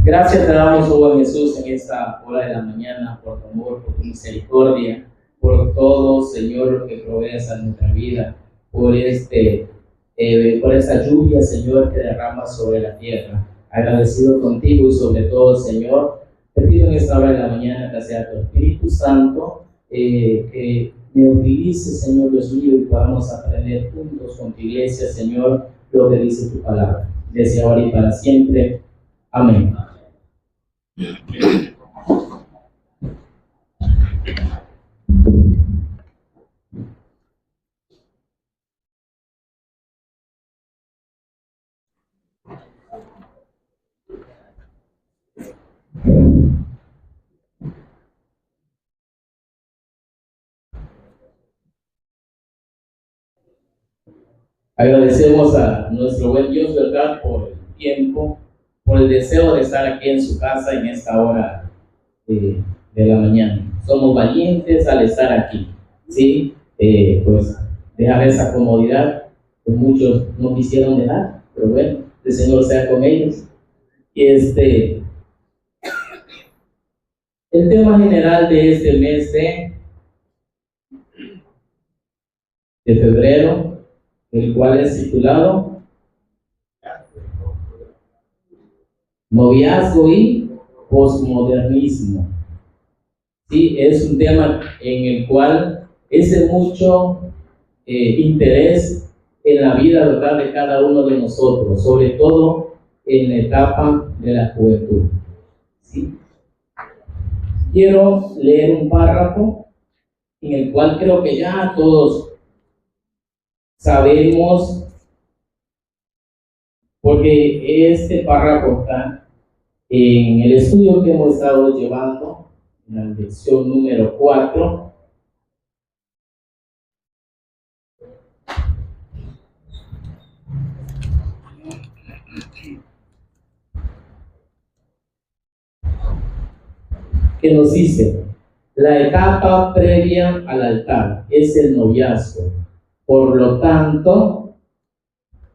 Gracias te damos, oh buen Jesús, en esta hora de la mañana, por tu amor, por tu misericordia, por todo, Señor, lo que provees a nuestra vida, por esta lluvia, Señor, que derrama sobre la tierra. Agradecido contigo y sobre todo, Señor, te pido en esta hora de la mañana que sea tu Espíritu Santo, que me utilice, Señor Dios mío, y podamos aprender juntos con tu iglesia, Señor, lo que dice tu palabra, desde ahora y para siempre. Amén. Agradecemos a nuestro buen Dios, ¿verdad?, por el tiempo, por el deseo de estar aquí en su casa en esta hora de la mañana. Somos valientes al estar aquí, ¿sí? Pues dejar esa comodidad que muchos no quisieron dejar, pero bueno, el Señor sea con ellos. Y el tema general de este mes de febrero, el cual es titulado Noviazgo y Posmodernismo. Sí, es un tema en el cual es de mucho interés en la vida, ¿verdad?, de cada uno de nosotros, sobre todo en la etapa de la juventud. ¿Sí? Quiero leer un párrafo en el cual creo que ya todos sabemos, porque este párrafo está en el estudio que hemos estado llevando, en la lección número 4. Que nos dice: la etapa previa al altar es el noviazgo. Por lo tanto,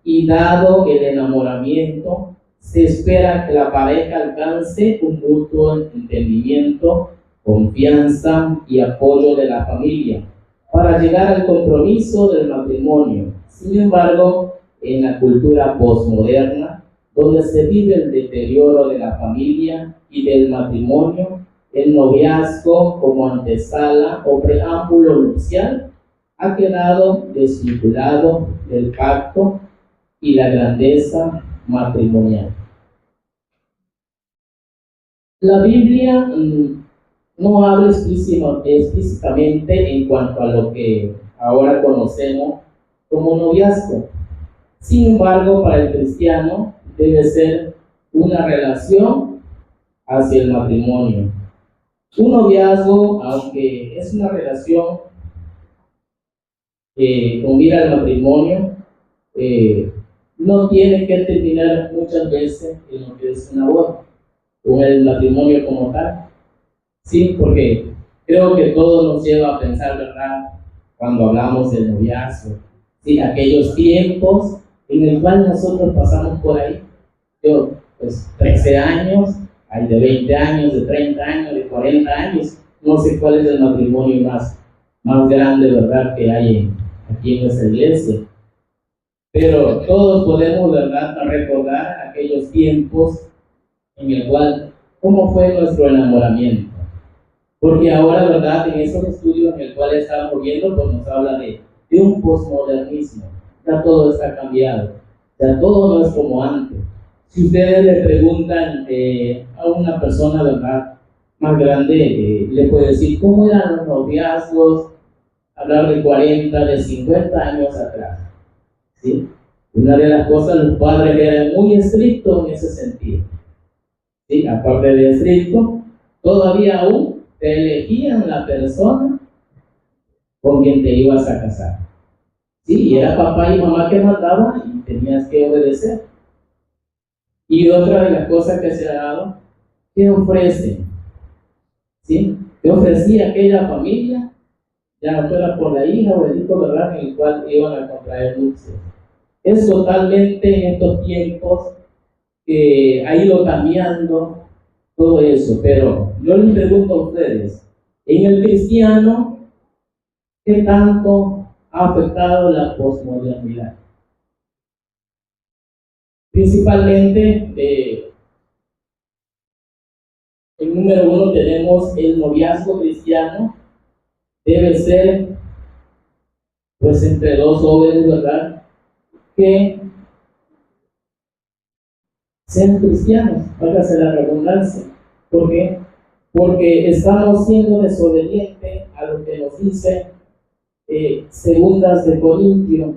y dado el enamoramiento, se espera que la pareja alcance un mutuo entendimiento, confianza y apoyo de la familia para llegar al compromiso del matrimonio. Sin embargo, en la cultura posmoderna, donde se vive el deterioro de la familia y del matrimonio, el noviazgo como antesala o preámbulo nupcial ha quedado desvinculado del pacto y la grandeza matrimonial. La Biblia no habla explícitamente en cuanto a lo que ahora conocemos como noviazgo. Sin embargo, para el cristiano debe ser una relación hacia el matrimonio. Un noviazgo, aunque es una relación con mira al matrimonio, no tiene que terminar muchas veces en lo que es una boda, con el matrimonio como tal. Sí, porque creo que todo nos lleva a pensar, ¿verdad?, cuando hablamos del noviazgo, sí, aquellos tiempos en el cual nosotros pasamos por ahí. Yo, pues 13 años, hay de 20 años, de 30 años, de 40 años, no sé cuál es el matrimonio más grande, ¿verdad?, que hay aquí en nuestra iglesia. Pero todos podemos, ¿verdad?, recordar aquellos tiempos en el cual, ¿cómo fue nuestro enamoramiento? Porque ahora, ¿verdad?, en esos estudios en el cual estamos viendo, pues nos habla de un posmodernismo. Ya todo está cambiado, ya todo no es como antes. Si ustedes le preguntan a una persona, ¿verdad?, más grande, le puede decir cómo eran los noviazgos, hablar de 40, de 50 años atrás. ¿Sí? Una de las cosas, los padres eran muy estrictos en ese sentido. ¿Sí? Aparte de estricto, todavía aún te elegían la persona con quien te ibas a casar. ¿Sí? Y era papá y mamá que mandaban y tenías que obedecer. Y otra de las cosas que se ha dado, ¿qué ofrecen? ¿Sí? ¿Qué ofrecía aquella familia? Ya fuera por la hija o el hijo, ¿verdad?, en el cual iban a contraer nupcias. Es totalmente en estos tiempos que ha ido cambiando todo eso, pero yo les pregunto a ustedes, en el cristiano, ¿qué tanto ha afectado la posmodernidad? Principalmente, el número uno tenemos el noviazgo cristiano, debe ser pues entre dos jóvenes, ¿verdad? Que sean cristianos, hágase la redundancia. ¿Por qué? Porque estamos siendo desobedientes a lo que nos dice Segundas de Corintio.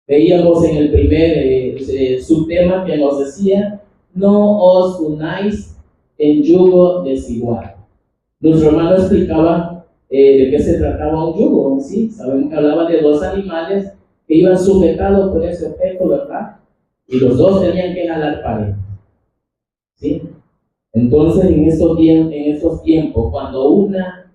Veíamos en el primer subtema que nos decía: no os unáis en yugo desigual. Nuestro hermano explicaba de qué se trataba un yugo, ¿sí? Sabemos que hablaba de dos animales que iban sujetados por ese objeto, ¿verdad? Y los dos tenían que jalar pareja, ¿sí? Entonces, en estos tiempos, cuando una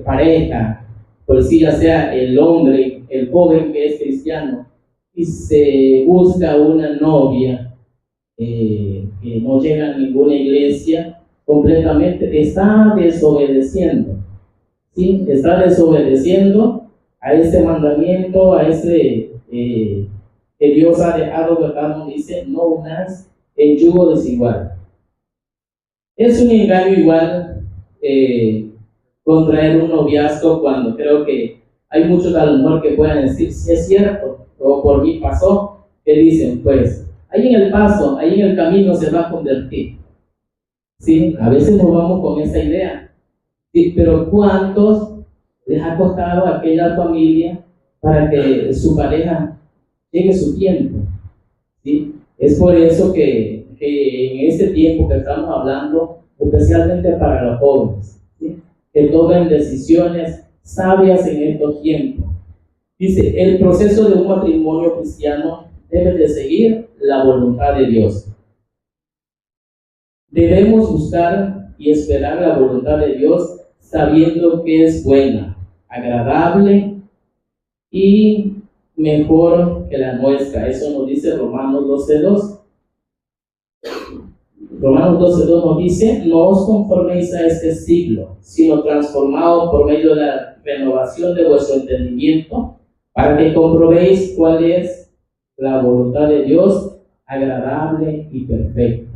pareja, por decir ya sea el hombre, el joven que es cristiano, y se busca una novia que no llega a ninguna iglesia, completamente está desobedeciendo, ¿sí? Está desobedeciendo a ese mandamiento, a ese que Dios ha dejado, ¿verdad? Nos dice: no unáis en yugo desigual. Es un engaño igual contraer un noviazgo, cuando creo que hay muchos a lo mejor que puedan decir: si es cierto, o por mí pasó, que dicen, pues, ahí en el paso, ahí en el camino se va a convertir. ¿Sí? A veces nos vamos con esa idea. ¿Sí? Pero ¿cuántos les ha costado a aquella familia para que su pareja llegue su tiempo? ¿Sí? Es por eso que en este tiempo que estamos hablando, especialmente para los jóvenes, ¿sí? Que tomen decisiones sabias en estos tiempos. Dice: el proceso de un matrimonio cristiano debe de seguir la voluntad de Dios. Debemos buscar y esperar la voluntad de Dios, sabiendo que es buena, agradable y mejor que la nuestra. Eso nos dice Romanos 12:2. Romanos 12:2 nos dice: no os conforméis a este siglo, sino transformados por medio de la renovación de vuestro entendimiento, para que comprobéis cuál es la voluntad de Dios, agradable y perfecta.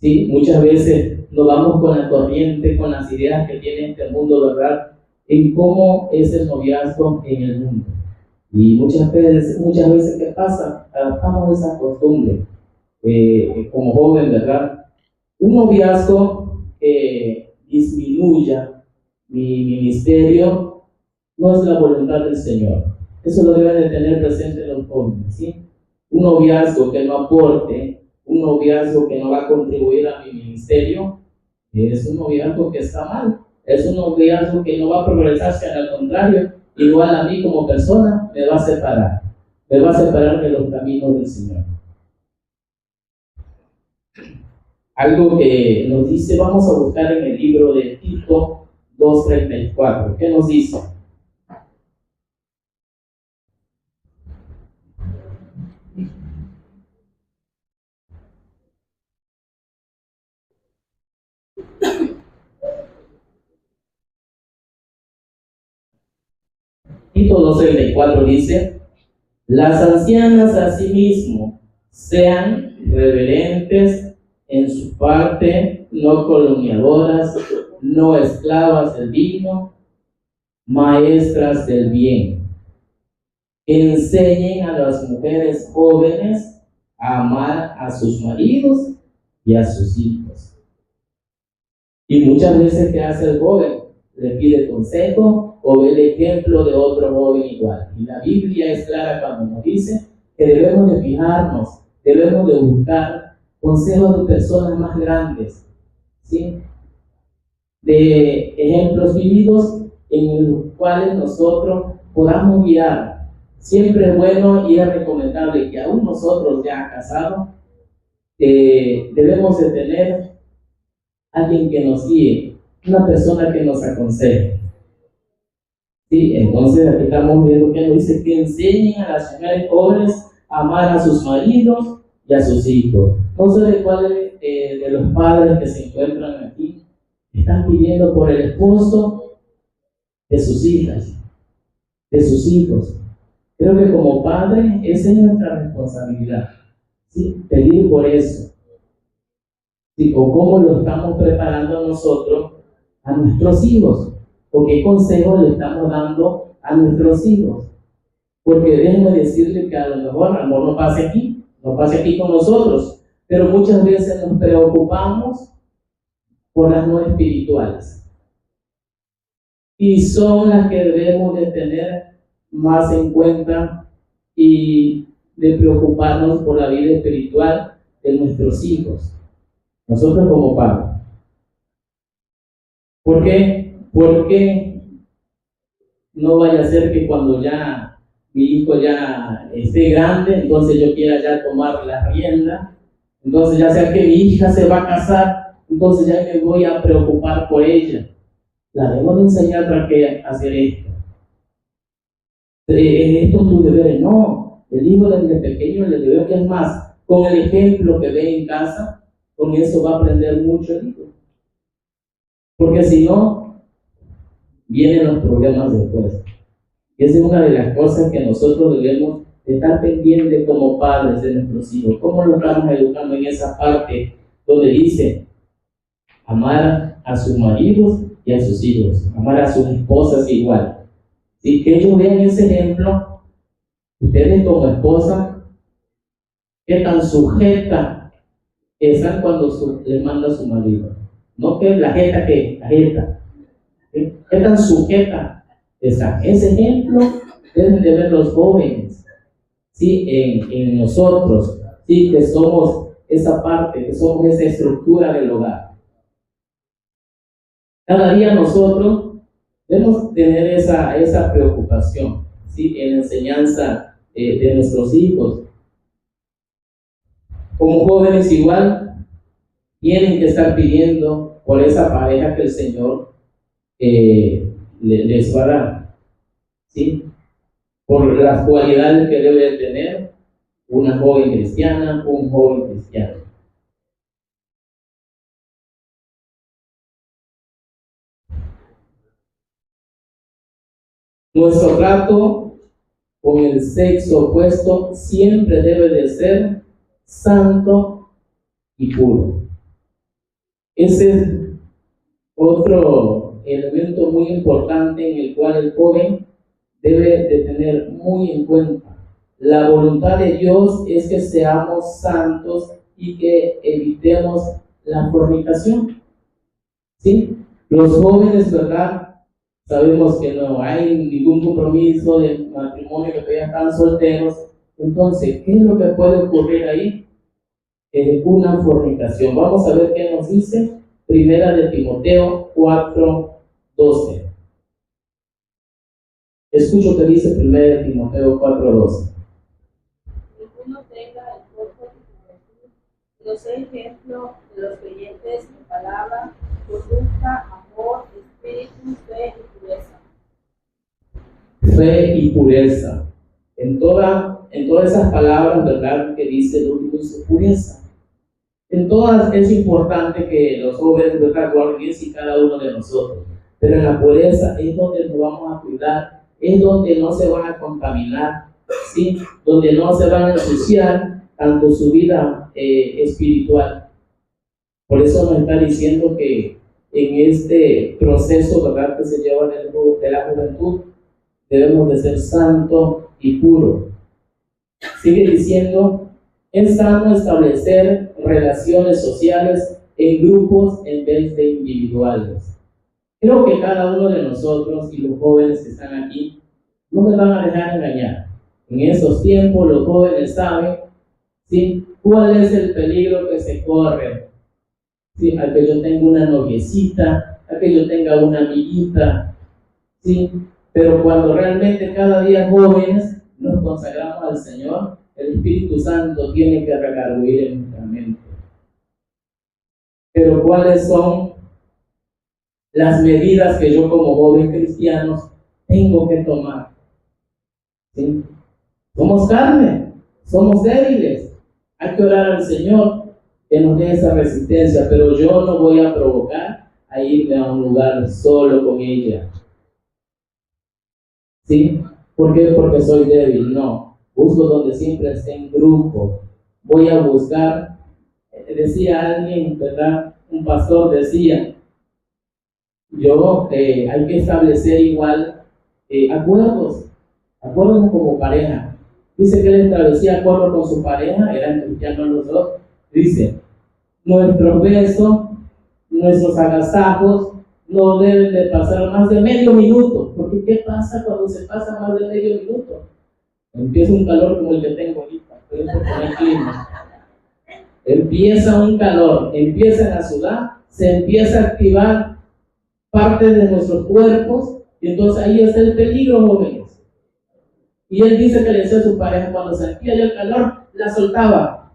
¿Sí? Muchas veces nos vamos con la corriente, con las ideas que tiene este mundo, ¿verdad? En cómo es el noviazgo en el mundo. Y muchas veces ¿qué pasa? Adaptamos esa costumbre. Como joven, ¿verdad? Un noviazgo que disminuya mi ministerio no es la voluntad del Señor. Eso lo deben de tener presente los jóvenes, ¿sí? Un noviazgo que no aporte, un noviazgo que no va a contribuir a mi ministerio, es un noviazgo que está mal. Es un noviazgo que no va a progresar, sino al contrario, igual a mí como persona me va a separar de los caminos del Señor. Algo que nos dice, vamos a buscar en el libro de Tito 2:34. ¿Qué nos dice? Tito 2:34 dice: las ancianas asimismo sean reverentes en su parte, no calumniadoras, no esclavas del vino, maestras del bien. Enseñen a las mujeres jóvenes a amar a sus maridos y a sus hijos. Y muchas veces, ¿qué hace el joven? Le pide consejo o ve el ejemplo de otro joven igual. Y la Biblia es clara cuando nos dice que debemos de fijarnos, debemos de buscar consejos de personas más grandes, ¿sí? De ejemplos vividos en los cuales nosotros podamos guiar. Siempre es bueno y es recomendable que aún nosotros ya casados debemos de tener alguien que nos guíe, una persona que nos aconseje. Sí, entonces aquí estamos viendo que nos dice que enseñen a las mujeres jóvenes a amar a sus maridos y a sus hijos. No sé de cuáles de los padres que se encuentran aquí están pidiendo por el esposo de sus hijas, de sus hijos. Creo que como padre esa es nuestra responsabilidad, ¿sí? Pedir por eso. ¿Sí? O cómo lo estamos preparando nosotros a nuestros hijos, o qué consejos le estamos dando a nuestros hijos. Porque déjenme decirle que a lo mejor amor no pase aquí con nosotros, pero muchas veces nos preocupamos por las no espirituales. Y son las que debemos de tener más en cuenta y de preocuparnos por la vida espiritual de nuestros hijos, nosotros como padres. ¿Por qué? Porque no vaya a ser que cuando ya mi hijo ya esté grande, entonces yo quiera ya tomar la rienda, entonces ya sea que mi hija se va a casar, entonces ya me voy a preocupar por ella. La debo de enseñar para que hacer esto. Esto es tu deber. No, el hijo desde pequeño le debe, que es más, con el ejemplo que ve en casa, con eso va a aprender mucho el hijo. Porque si no, vienen los problemas después. Y esa es una de las cosas que nosotros debemos estar pendientes como padres de nuestros hijos. ¿Cómo los estamos educando en esa parte donde dice amar a sus maridos y a sus hijos, amar a sus esposas igual? Y que ellos vean ese ejemplo, ustedes como esposa, qué tan sujeta están cuando les manda a su marido. No que la jeta, qué tan sujeta están. Ese ejemplo deben de ver los jóvenes, ¿sí? En nosotros, ¿sí? Que somos esa parte, que somos esa estructura del hogar. Cada día nosotros debemos tener esa preocupación, ¿sí? En la enseñanza de nuestros hijos. Como jóvenes igual, tienen que estar pidiendo por esa pareja que el Señor les va a dar, ¿sí? Por las cualidades que debe tener una joven cristiana, un joven cristiano. Nuestro trato con el sexo opuesto siempre debe de ser santo y puro. Ese es otro elemento muy importante en el cual el joven debe de tener muy en cuenta. La voluntad de Dios es que seamos santos y que evitemos la fornicación, ¿sí? Los jóvenes, ¿verdad? Sabemos que no hay ningún compromiso de matrimonio, que todavía están solteros. Entonces, ¿qué es lo que puede ocurrir ahí? Una fornicación. Vamos a ver qué nos dice Primera de Timoteo 4:12. Escucho que dice Primera de Timoteo 4:12. Ninguno tenga el cuerpo de juventud, no sea ejemplo de los creyentes en palabra, conducta, amor, espíritu, fe y pureza. Fe y pureza. En todas esas palabras, ¿verdad? Que dice el último, dice pureza. En todas es importante que los jóvenes, ¿verdad?, guarden eso y cada uno de nosotros. Pero en la pureza es donde nos vamos a cuidar, es donde no se van a contaminar, ¿sí? Donde no se van a ensuciar tanto su vida espiritual. Por eso nos está diciendo que en este proceso, ¿verdad?, que se lleva de la juventud, debemos de ser santos y puros. Sigue diciendo, es sano establecer relaciones sociales en grupos en vez de individuales. Creo que cada uno de nosotros y los jóvenes que están aquí no me van a dejar engañar. En esos tiempos los jóvenes saben, ¿sí?, cuál es el peligro que se corre. ¿Sí? A que yo tenga una noviecita, a que yo tenga una amiguita, ¿sí? Pero cuando realmente cada día jóvenes nos consagramos al Señor, el Espíritu Santo tiene que redarguir en nuestra mente. Pero ¿cuáles son las medidas que yo como joven cristiano tengo que tomar? ¿Sí? Somos carne, somos débiles. Hay que orar al Señor que nos dé esa resistencia, pero yo no voy a provocar a irme a un lugar solo con ella. ¿Sí? ¿Por qué? Porque soy débil. No. Busco donde siempre esté en grupo. Voy a buscar, decía alguien, ¿verdad? Un pastor decía, hay que establecer igual acuerdos como pareja. Dice que él establecía acuerdos con su pareja, eran cristianos los dos. Dice, nuestros besos, nuestros agasajos no deben de pasar más de medio minuto, porque ¿qué pasa cuando se pasa más de medio minuto? Empieza un calor como el que tengo ahorita, el clima. Empieza un calor, empiezan a sudar, se empieza a activar parte de nuestros cuerpos, y entonces ahí está el peligro, jóvenes. Y él dice que le decía a su pareja, cuando sentía ya el calor, la soltaba.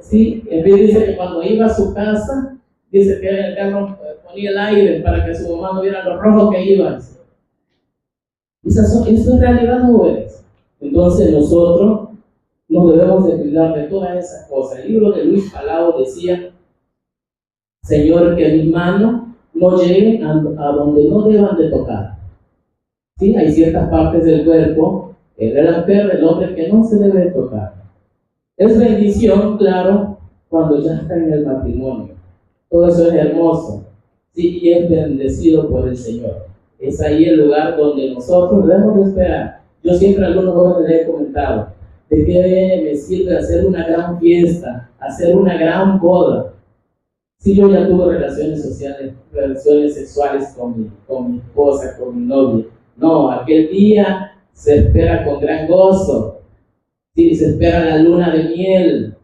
Sí, en vez dice que cuando iba a su casa, dice que en el carro ponía el aire para que su mamá no viera lo rojo que iba. Eso es realidad, jóvenes. Entonces nosotros nos debemos de cuidar de todas esas cosas. El libro de Luis Palau decía, Señor, que mis manos no lleguen a donde no deban de tocar. Sí, hay ciertas partes del cuerpo, de la mujer, del hombre, que no se debe tocar. Es bendición, claro, cuando ya está en el matrimonio. Todo eso es hermoso, sí, y es bendecido por el Señor. Es ahí el lugar donde nosotros debemos de esperar. Yo siempre a algunos jóvenes les he comentado, ¿de qué me sirve hacer una gran fiesta, hacer una gran boda? Si yo ya tuve relaciones sexuales con mi esposa, con mi novia. No, aquel día se espera con gran gozo. Sí, se espera la luna de miel.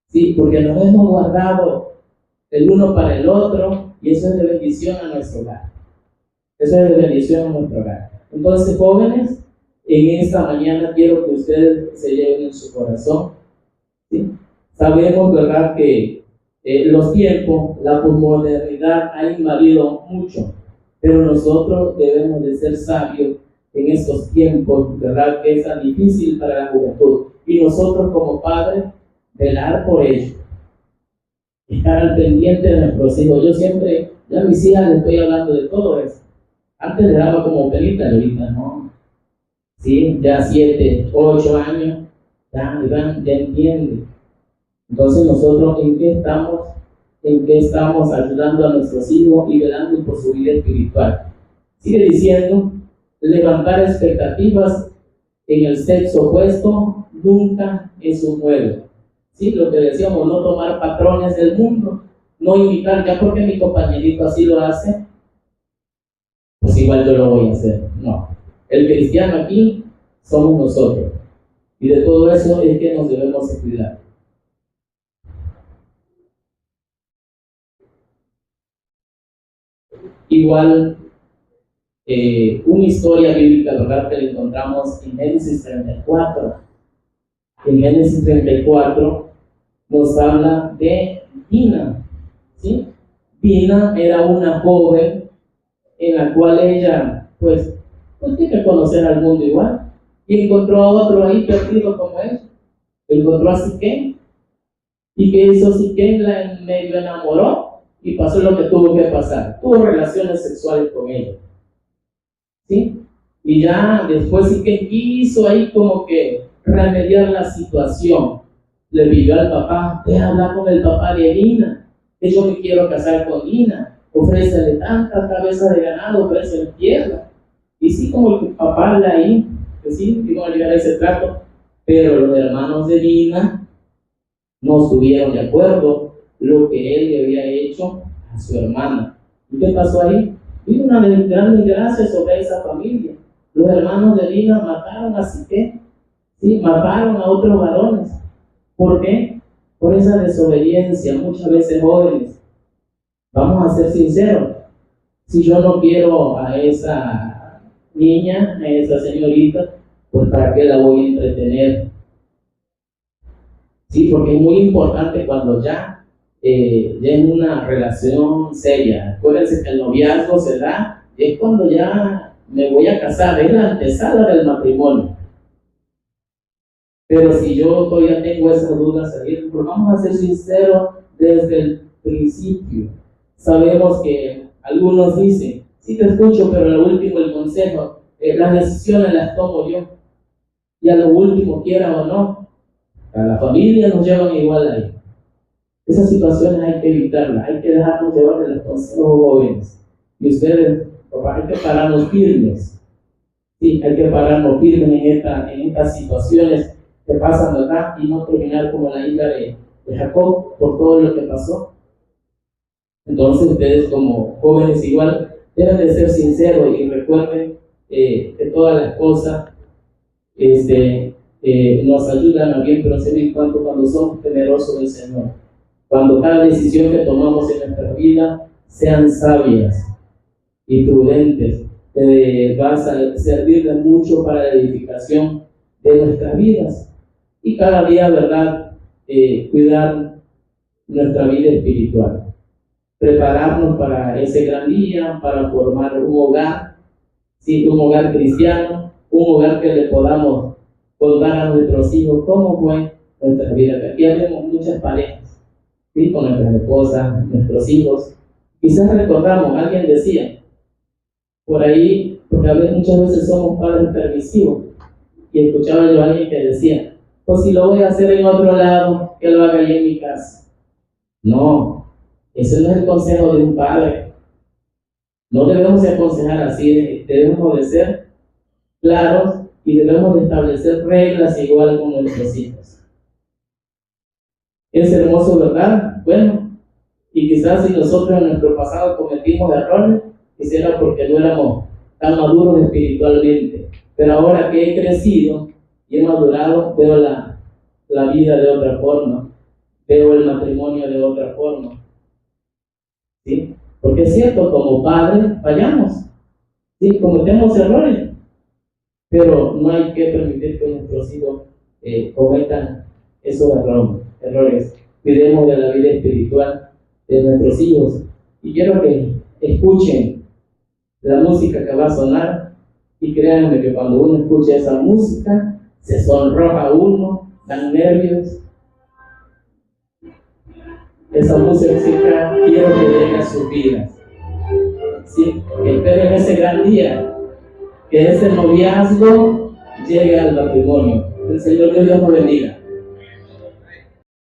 Sí, porque nos hemos guardado el uno para el otro, y eso es de bendición a nuestro hogar. Eso es de bendición a nuestro hogar. Entonces, jóvenes, en esta mañana quiero que ustedes se lleven en su corazón. ¿Sí? Sabemos, ¿verdad?, que los tiempos, la posmodernidad ha invadido mucho, pero nosotros debemos de ser sabios en estos tiempos, ¿verdad?, que es tan difícil para la juventud. Y nosotros como padres, velar por ellos, estar al pendiente de nuestros hijos. Yo siempre, ya a mis hijas les estoy hablando de todo eso. Antes le daba como pelita, ahorita no. Sí, ya 7, 8 años, ya entienden. Entonces nosotros, ¿en qué estamos ayudando a nuestros hijos y velando por su vida espiritual? Sigue diciendo, levantar expectativas en el sexo opuesto nunca es un juego. ¿Sí? Lo que decíamos, no tomar patrones del mundo, no imitar, ya porque mi compañerito así lo hace, pues igual yo lo voy a hacer. No, el cristiano aquí somos nosotros, y de todo eso es que nos debemos cuidar. Igual, una historia bíblica, ¿verdad?, que la encontramos en Génesis 34. En Génesis 34 nos habla de Dina. ¿Sí? Dina era una joven en la cual ella, pues tiene que conocer al mundo igual. Y encontró a otro ahí perdido como él. Encontró a Siquén. ¿Y qué hizo Siquén? La medio enamoró. Y pasó lo que tuvo que pasar. Tuvo relaciones sexuales con ella. ¿Sí? Y ya después sí que quiso ahí como que remediar la situación. Le pidió al papá, ve a hablar con el papá de Dina, que yo me quiero casar con Dina. Ofrécele tantas cabezas de ganado, ofrécele tierra. Y sí, como el papá anda ahí, que sí, iban a llegar a ese trato, pero los hermanos de Dina no estuvieron de acuerdo lo que él le había hecho a su hermana. ¿Y qué pasó ahí? Vino una gran desgracia sobre esa familia. Los hermanos de Dina mataron a Siquén, ¿sí? Mataron a otros varones. ¿Por qué? Por esa desobediencia, muchas veces jóvenes. Vamos a ser sinceros. Si yo no quiero a esa niña, a esa señorita, pues ¿para qué la voy a entretener? Sí, porque es muy importante cuando ya en una relación seria. Acuérdense que el noviazgo se da, es cuando ya me voy a casar, es la antesala del matrimonio. Pero si yo todavía tengo esas dudas, pues vamos a ser sinceros desde el principio. Sabemos que algunos dicen, sí te escucho, pero lo último el consejo, las decisiones las tomo yo. Y a lo último, quiera o no, a la familia nos llevan igual ahí. Esas situaciones hay que evitarlas, hay que dejarnos llevar de los consejos jóvenes. Y ustedes, papá, hay que pararnos firmes. Sí, hay que pararnos firmes en estas situaciones que pasan, ¿verdad? Y no terminar como la hija de Jacob por todo lo que pasó. Entonces ustedes como jóvenes igual deben de ser sinceros y recuerden que todas las cosas nos ayudan a bien, pero siempre y cuando somos temerosos del Señor. Cuando cada decisión que tomamos en nuestra vida sean sabias y prudentes, va a servir de mucho para la edificación de nuestras vidas. Y cada día, ¿verdad? Cuidar nuestra vida espiritual. Prepararnos para ese gran día, para formar un hogar, ¿sí? Un hogar cristiano, un hogar que le podamos contar a nuestros hijos cómo fue nuestra vida. Aquí vemos muchas parejas, ¿sí? Con nuestras esposas, nuestros hijos. Quizás recordamos, alguien decía, por ahí, porque muchas veces somos padres permisivos, y escuchaba yo a alguien que decía, pues si lo voy a hacer en otro lado, que lo haga ahí en mi casa. No, ese no es el consejo de un padre. No debemos de aconsejar así, debemos de ser claros y debemos de establecer reglas igual con nuestros hijos. Es hermoso, ¿verdad? Bueno, y quizás si nosotros en nuestro pasado cometimos errores, quizá porque no éramos tan maduros espiritualmente. Pero ahora que he crecido y he madurado, veo la vida de otra forma, veo el matrimonio de otra forma. ¿Sí? Porque es cierto, como padres fallamos, ¿sí? Cometemos errores, pero no hay que permitir que nuestros hijos cometan esos errores. Cuidemos de la vida espiritual de nuestros hijos. Y quiero que escuchen la música que va a sonar, y créanme que cuando uno escucha esa música, se sonroja uno, dan nervios. Esa música quiero que llegue a sus vidas. ¿Sí? Que esperen ese gran día, que ese noviazgo llegue al matrimonio. El Señor Dios nos bendiga.